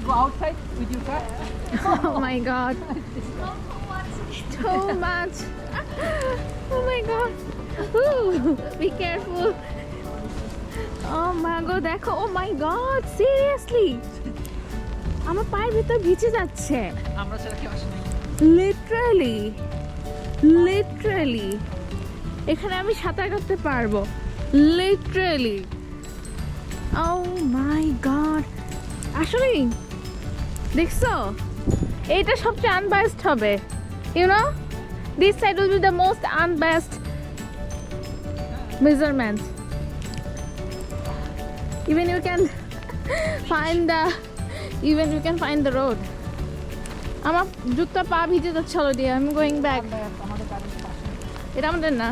go outside with your car? Oh my god. Too much. Oh my god. Ooh, be careful. Oh my god, দেখো. Oh my god, seriously. আমার পায়ের ভিতর ভিজে যাচ্ছে. আমরা সেটা কি আসে নাই। Literally. এখানে আমি সাঁতার কাটতে পারবো. Literally. Oh my god. আসলে দেখছো? এটা সবচেয়ে unbiased হবে. You know? This side will be the most unbiased measurement. Even you can find the road. আমার জুতা পা ভিজে যাচ্ছে অলরেডি. I'm going back. আমাদের গাড়ির পাশে। এটা আমাদের না.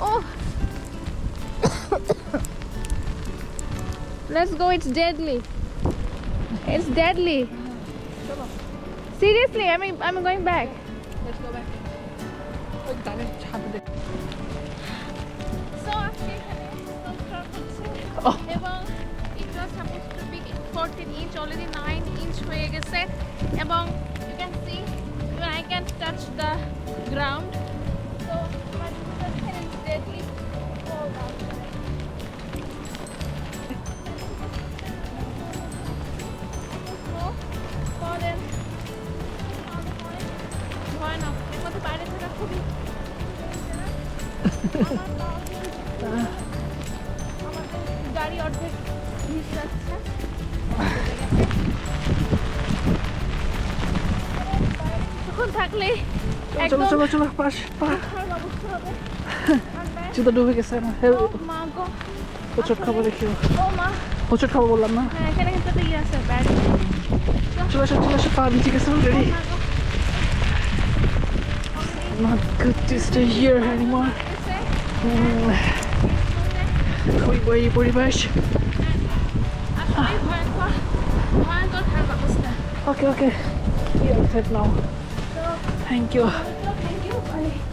Oh. Let's go. It's deadly. চলো। Seriously, I'm going back. Let's go back. ওই গাড়ির ছাদে দেখ। So আজকে এখানে snowstorm হচ্ছে Oh. এবং it was supposed to be 14 inch, already 9 inch হয়ে গেছে এবং you can see even I can't touch the ground. So my jutta is deadly cold outside. ভয়ানক এর মধ্যে বাইরে থাকা খুবই আমাদের গাড়ি অর্ধেক ভিজে যাচ্ছে তখন থাকলে চলো চলো চলো পাশ খারাপ অবস্থা হবে জুতো ডুবে গেছে না মা গো হোঁচট খাবো দেখিও ও মা হোঁচট খাবো বললাম না হ্যাঁ এখানে কিন্তু ইয়ে আছে ব্যারি চলে আসো পা নিচে গেছে already not good to stay here anymore খুবই বই পরিবেশ আসলে ভয়ঙ্কর খারাপ অবস্থা okay you're set now thank you Thank you. Bye.